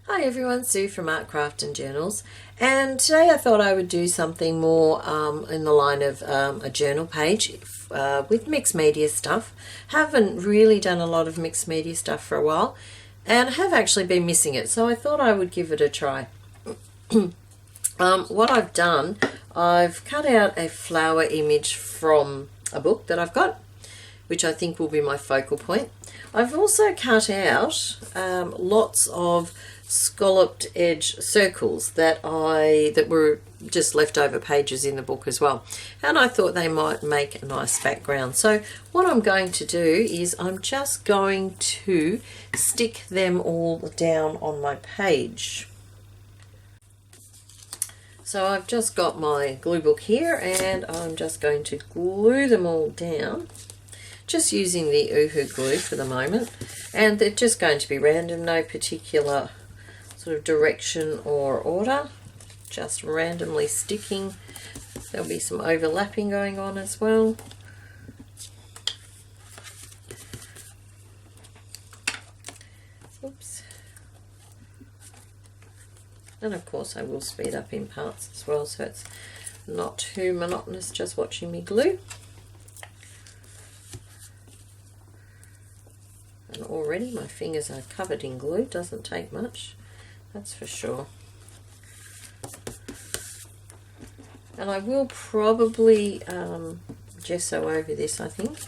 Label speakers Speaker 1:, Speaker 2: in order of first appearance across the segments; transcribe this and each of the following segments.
Speaker 1: Hi everyone, Sue from artcraftjournals, and today I thought I would do something more in the line of a journal page with mixed media stuff. Haven't really done a lot of mixed media stuff for a while and have actually been missing it, so I thought I would give it a try. What I've done, I've cut out a flower image from a book that I've got, which I think will be my focal point. I've also cut out lots of scalloped edge circles that were just leftover pages in the book as well, and I thought they might make a nice background. So what I'm going to do is I'm just going to stick them all down on my page. So I've just got my glue book here and I'm just going to glue them all down, just using the Uhu glue for the moment, and they're just going to be random, no particular sort of direction or order, just randomly sticking. There'll be some overlapping going on as well. Oops. And of course I will speed up in parts as well, so it's not too monotonous just watching me glue. And already my fingers are covered in glue. Doesn't take much, that's for sure. And I will probably gesso over this, I think.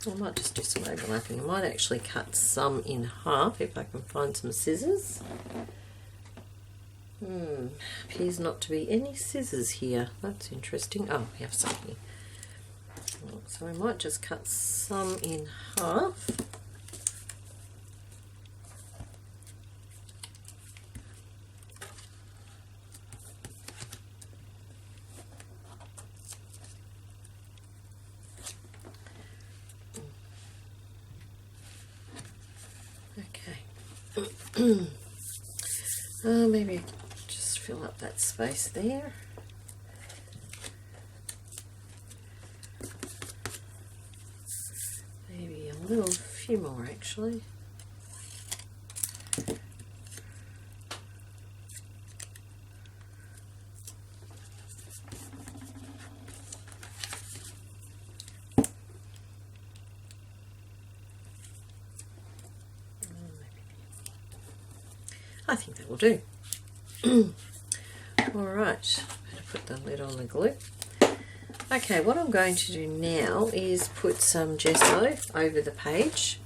Speaker 1: I might just do some overlapping. I might actually cut some in half if I can find some scissors. Appears not to be any scissors here. That's interesting. Oh, we have some here. So I might just cut some in half. Maybe just fill up that space there. Maybe a few more actually. I think that will do. Alright, better put the lid on the glue. Okay, what I'm going to do now is put some gesso over the page.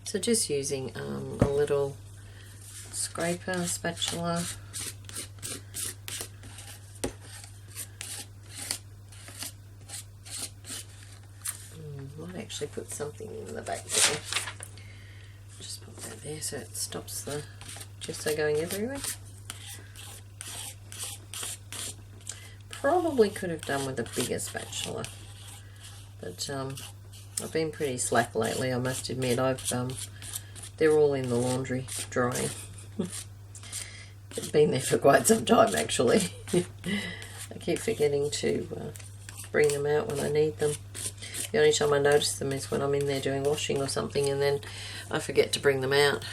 Speaker 1: So just using a little scraper, spatula. Might actually put something in the back there. Just put that there so it stops the gesso going everywhere. Probably could have done with a bigger spatula, but I've been pretty slack lately, I must admit. They're all in the laundry drying. They've been there for quite some time actually. I keep forgetting to bring them out when I need them. The only time I notice them is when I'm in there doing washing or something, and then I forget to bring them out.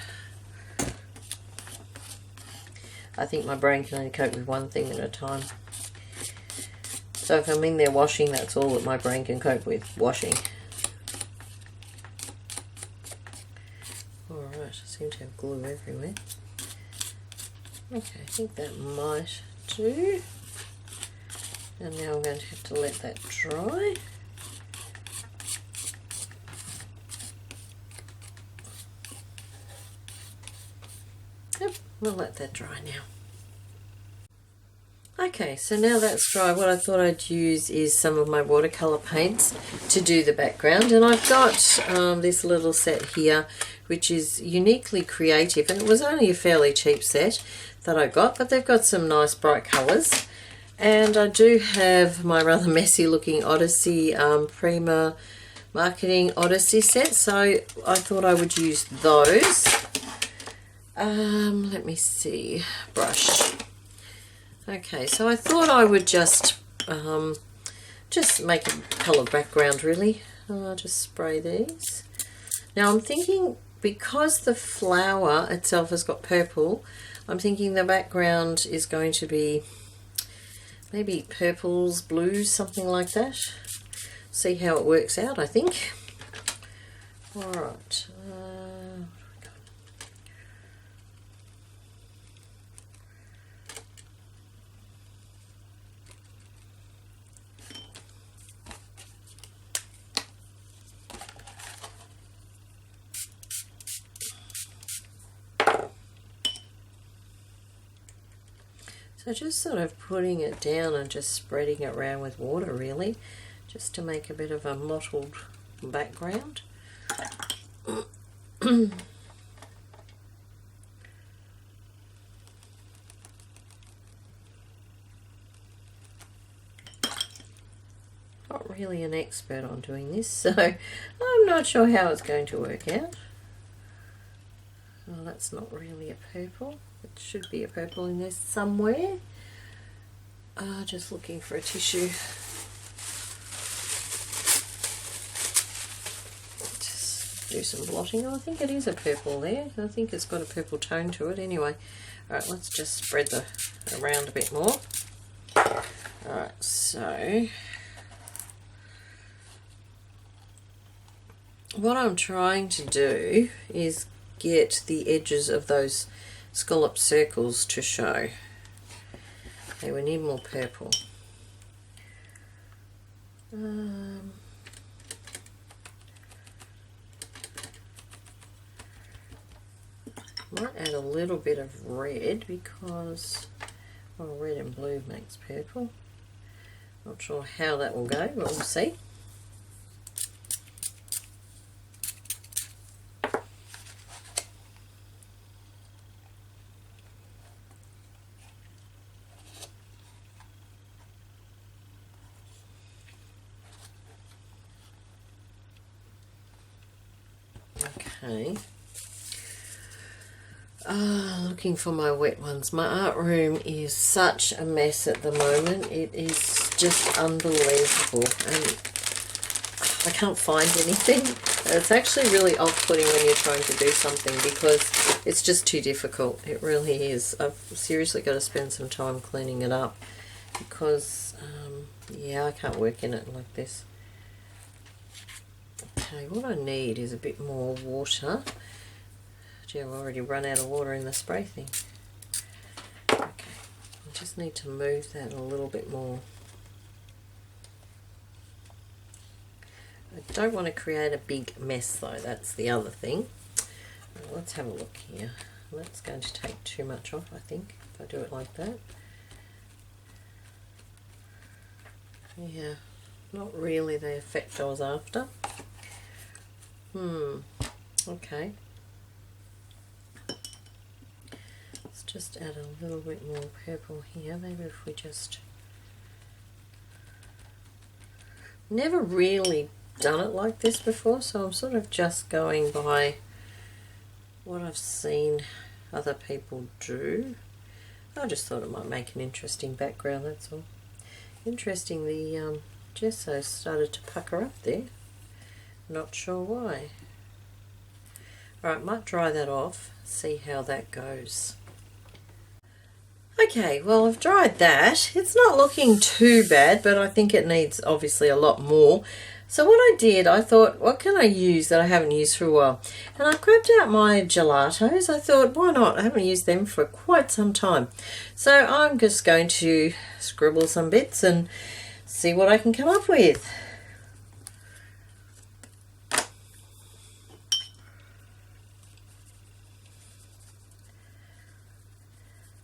Speaker 1: I think my brain can only cope with one thing at a time. So if I'm in there washing, that's all that my brain can cope with, washing. Alright, I seem to have glue everywhere. Okay, I think that might do. And now I'm going to have to let that dry. Yep, we'll let that dry now. Okay, so now that's dry, what I thought I'd use is some of my watercolour paints to do the background. And I've got this little set here, which is uniquely creative, and it was only a fairly cheap set that I got, but they've got some nice bright colours. And I do have my rather messy looking Odyssey Prima Marketing Odyssey set, so I thought I would use those. Let me see, brush. Okay, so I thought I would just make a coloured background really. I'll just spray these. Now I'm thinking, because the flower itself has got purple, I'm thinking the background is going to be maybe purples, blues, something like that. See how it works out, I think. Alright. So just sort of putting it down and just spreading it around with water really, just to make a bit of a mottled background. Not really an expert on doing this, so I'm not sure how it's going to work out. Oh, that's not really a purple. It should be a purple in there somewhere. Just looking for a tissue. Just do some blotting. Oh, I think it is a purple there. I think it's got a purple tone to it anyway. Alright, let's just spread the around a bit more. Alright, so what I'm trying to do is get the edges of those scallop circles to show. Okay, we need more purple. Might add a little bit of red because, well, red and blue makes purple. Not sure how that will go, but we'll see. Okay. Looking for my wet ones. My art room is such a mess at the moment. It is just unbelievable, and I can't find anything. It's actually really off-putting when you're trying to do something because it's just too difficult. It really is. I've seriously got to spend some time cleaning it up because, yeah, I can't work in it like this. Okay, what I need is a bit more water. Gee, I've already run out of water in the spray thing. Okay, I just need to move that a little bit more. I don't want to create a big mess though, that's the other thing. Let's have a look here. That's going to take too much off, I think, if I do it like that. Yeah, not really the effect I was after. Okay. Let's just add a little bit more purple here. Maybe if we just... Never really done it like this before, so I'm sort of just going by what I've seen other people do. I just thought it might make an interesting background, that's all. Interesting, the gesso started to pucker up there. Not sure why. Alright, might dry that off, see how that goes. Okay, well, I've dried that. It's not looking too bad, but I think it needs obviously a lot more. So what I did, I thought, what can I use that I haven't used for a while? And I grabbed out my gelatos. I thought, why not? I haven't used them for quite some time. So I'm just going to scribble some bits and see what I can come up with.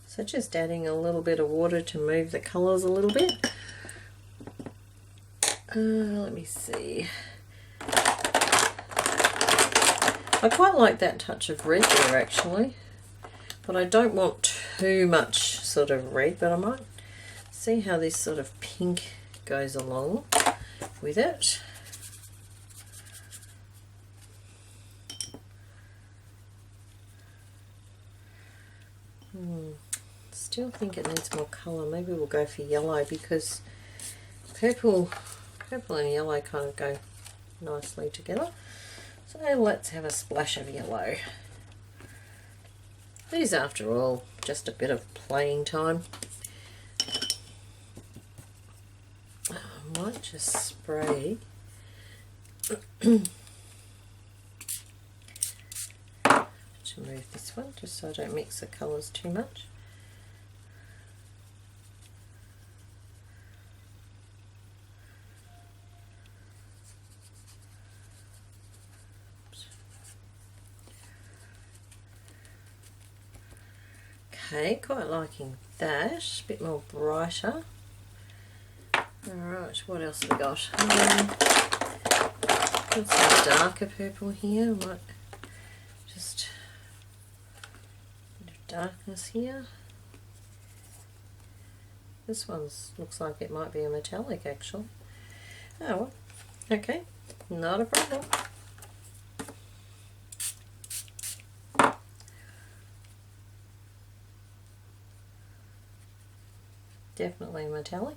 Speaker 1: So just adding a little bit of water to move the colours a little bit. Let me see. I quite like that touch of red there actually, but I don't want too much sort of red, but I might see how this sort of pink goes along with it. Still think it needs more colour. Maybe we'll go for yellow, because purple and yellow kind of go nicely together. So let's have a splash of yellow. These, after all, just a bit of playing time. I might just spray to move this one, just so I don't mix the colours too much. Okay, quite liking that. A bit more brighter. Alright, what else have we got? Got some darker purple here. I might just a bit of darkness here. This one looks like it might be a metallic, actually. Oh well, okay, not a problem. Definitely metallic.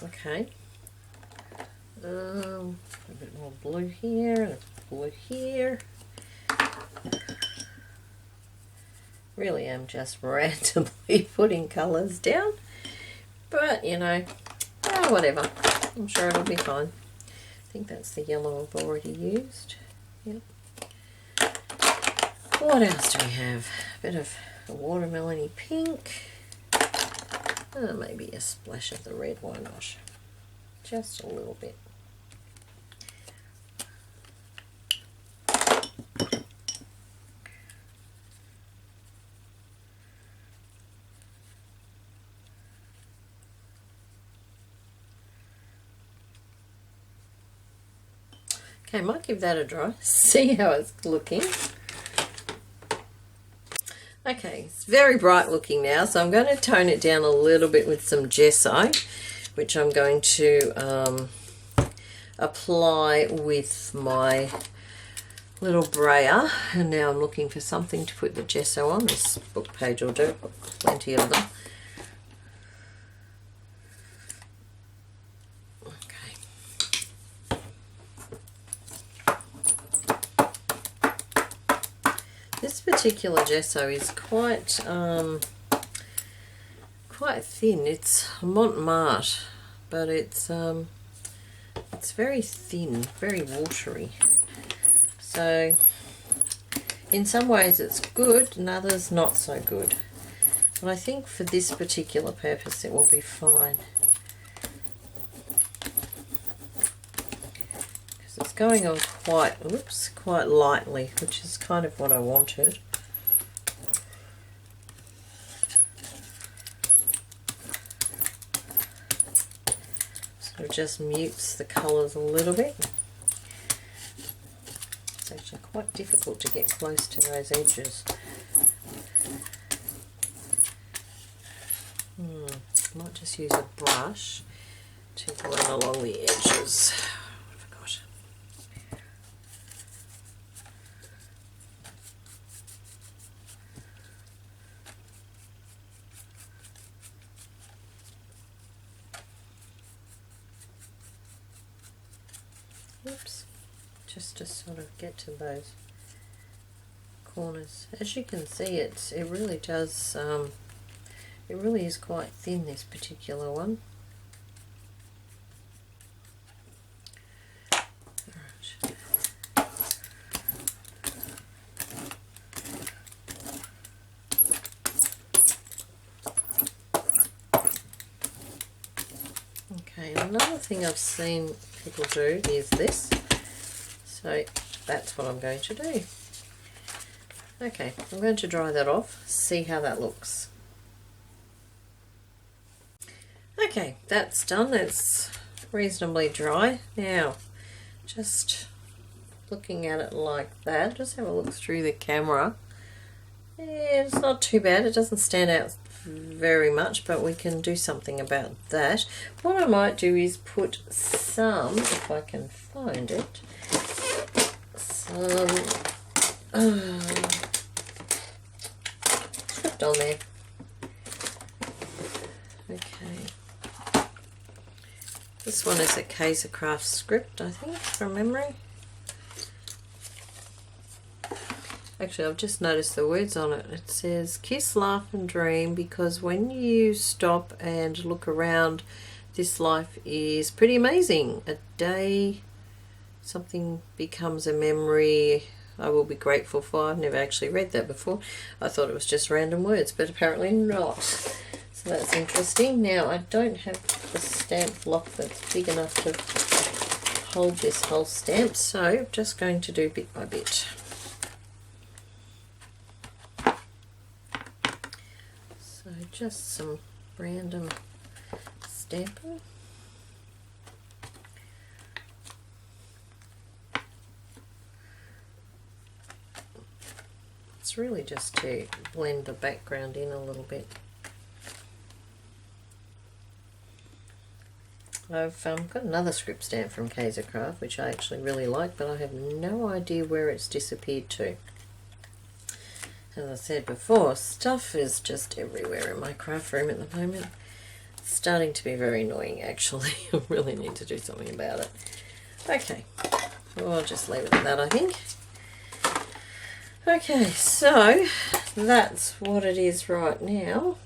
Speaker 1: Okay. A bit more blue here and a blue here. Really am just randomly putting colours down, but you know, whatever. I'm sure it'll be fine. I think that's the yellow I've already used. Yep. What else do we have? A bit of a watermelony pink. Maybe a splash of the red, why not? Just a little bit. Okay, I might give that a try, see how it's looking. Okay, it's very bright looking now, so I'm going to tone it down a little bit with some gesso, which I'm going to apply with my little brayer. And now I'm looking for something to put the gesso on. This book page will do, plenty of them. This particular gesso is quite thin. It's Montmartre, but it's very thin, very watery. So in some ways it's good, and others not so good. But I think for this particular purpose it will be fine. It's going on quite lightly, which is kind of what I wanted. So it just mutes the colours a little bit. It's actually quite difficult to get close to those edges. Might just use a brush to run along the edges. Oops, just to sort of get to those corners. As you can see, it really does, it really is quite thin, this particular one. Okay, another thing I've seen people do is this, so that's what I'm going to do. Okay, I'm going to dry that off, see how that looks. Okay, that's done. It's reasonably dry. Now, just looking at it like that. Just have a look through the camera. Yeah, it's not too bad. It doesn't stand out very much, but we can do something about that. What I might do is put some, if I can find it, some script on there. Okay. This one is a Kaiser Craft script, I think, from memory. Actually, I've just noticed the words on it. It says, kiss, laugh and dream, because when you stop and look around, this life is pretty amazing. A day, something becomes a memory I will be grateful for. I've never actually read that before. I thought it was just random words, but apparently not. So that's interesting. Now, I don't have a stamp block that's big enough to hold this whole stamp, so I'm just going to do bit by bit. So just some random stamping. It's really just to blend the background in a little bit. I've got another script stamp from Kaiser Craft, which I actually really like, but I have no idea where it's disappeared to. As I said before, stuff is just everywhere in my craft room at the moment. It's starting to be very annoying, actually. I really need to do something about it. Okay, well, I'll just leave it at that, I think. Okay, so that's what it is right now.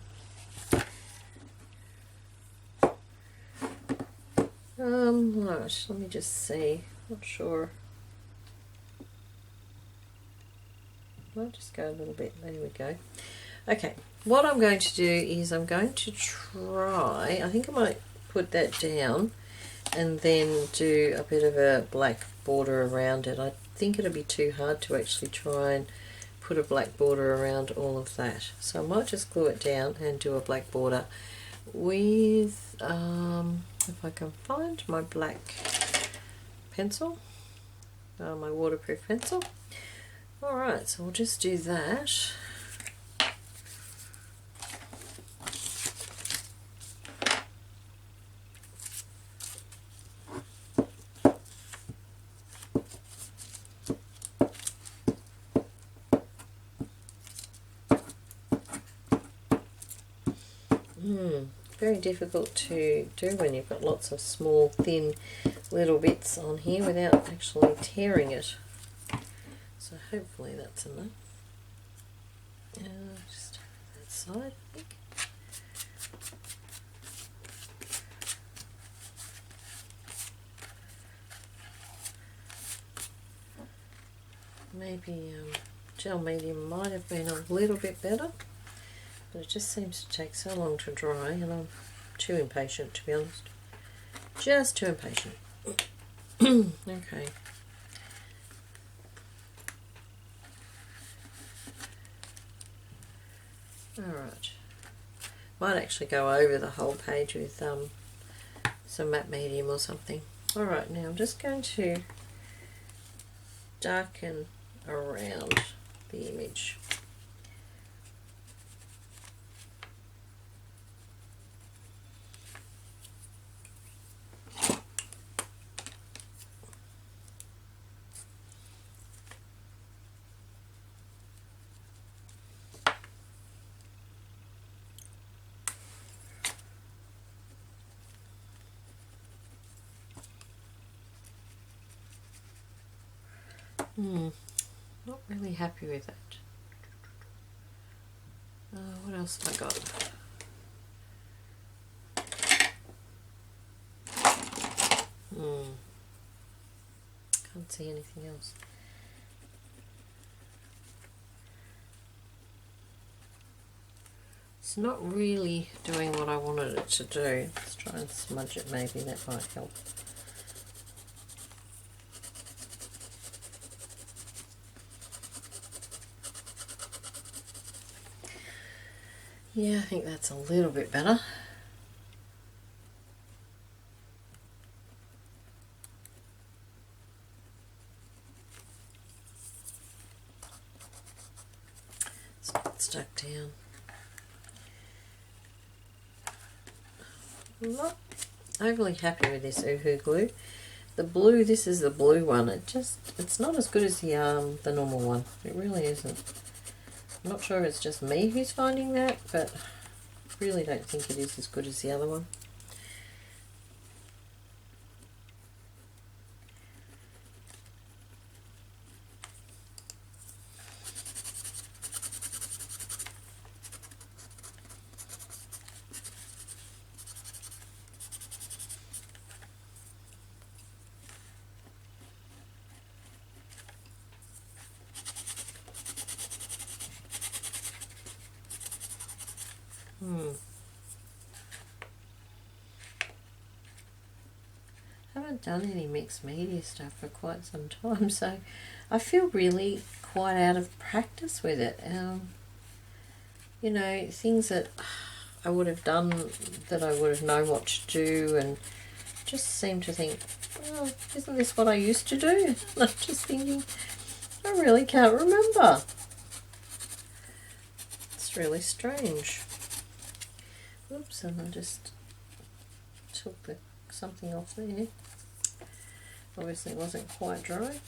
Speaker 1: Right, let me just see. Not sure. I'll just go a little bit. There we go. Okay, what I'm going to do is I'm going to try, I think I might put that down and then do a bit of a black border around it. I think it'll be too hard to actually try and put a black border around all of that. So I might just glue it down and do a black border with, if I can find my black pencil, my waterproof pencil. Alright, so we'll just do that. Very difficult to do when you've got lots of small, thin little bits on here without actually tearing it. So hopefully that's enough. Just that side, I think. Maybe gel medium might have been a little bit better, but it just seems to take so long to dry, and I'm too impatient, to be honest. Just too impatient. Okay. Alright. Might actually go over the whole page with some matte medium or something. Alright, now I'm just going to darken around the image. Not really happy with that. What else have I got? Can't see anything else. It's not really doing what I wanted it to do. Let's try and smudge it, maybe that might help. Yeah, I think that's a little bit better. stuck down. I'm not overly happy with this Uhu glue. The blue, this is the blue one. It's not as good as the normal one. It really isn't. I'm not sure if it's just me who's finding that, but I really don't think it is as good as the other one. I haven't done any mixed media stuff for quite some time, so I feel really quite out of practice with it. You know, things that I would have done, that I would have known what to do, and just seem to think, well, isn't this what I used to do? I'm just thinking, I really can't remember. It's really strange. Oops, and I just took something off there. Obviously it wasn't quite dry.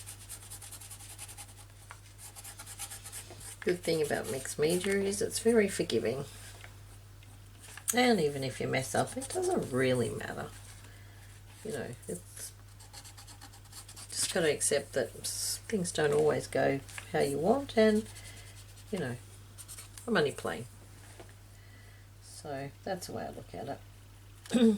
Speaker 1: Good thing about mixed media is it's very forgiving. And even if you mess up, it doesn't really matter. You know, it's just got to accept that things don't always go how you want, and, you know, I'm only playing. So that's the way I look at it.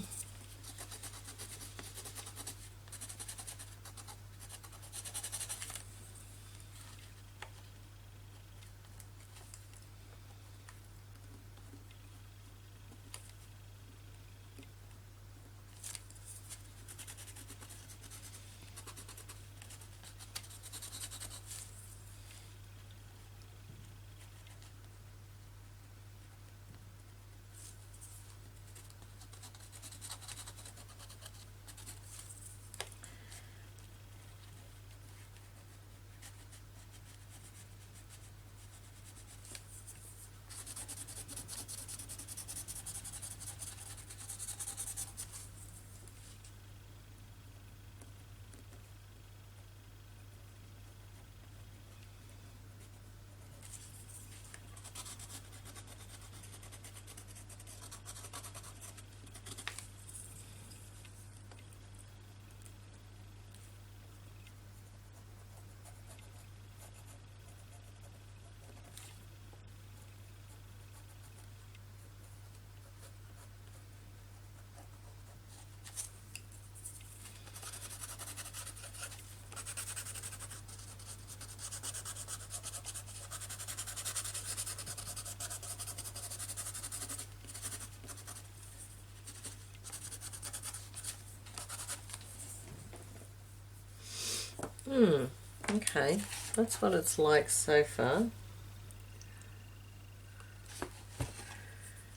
Speaker 1: Okay, that's what it's like so far.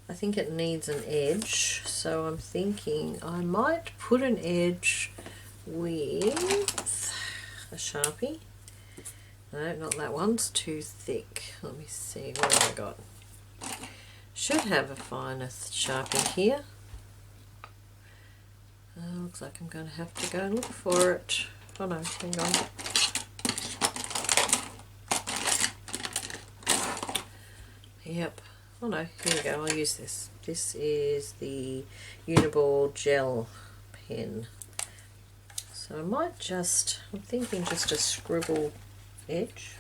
Speaker 1: I think it needs an edge, so I'm thinking I might put an edge with a Sharpie. No, not that one's too thick. Let me see, what have I got? Should have a finer Sharpie here. Looks like I'm going to have to go and look for it. Oh no, hang on. Yep. Oh no, here we go, I'll use this. This is the Uniball gel pen. So I might just, I'm thinking just a scribble edge.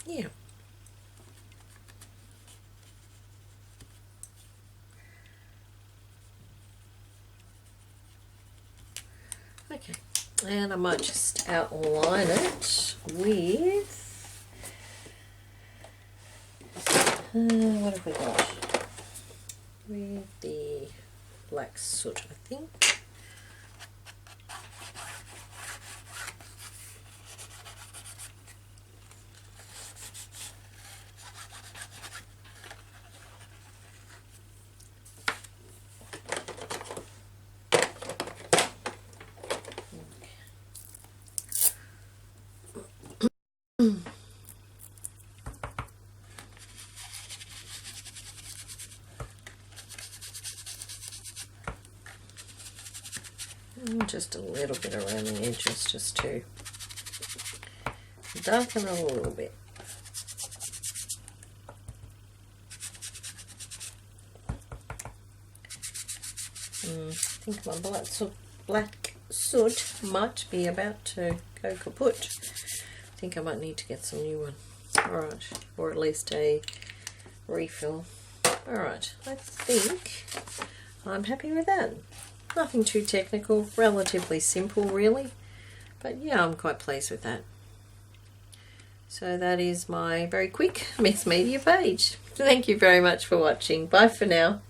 Speaker 1: Yeah. Okay, and I might just outline it with What have we got? With the black soot, I think. And just a little bit around the edges just to darken it a little bit. I think my black soot might be about to go kaput. I think I might need to get some new one. Alright, or at least a refill. Alright, I think I'm happy with that. Nothing too technical, relatively simple really, but yeah, I'm quite pleased with that. So that is my very quick mixed media page. Thank you very much for watching. Bye for now.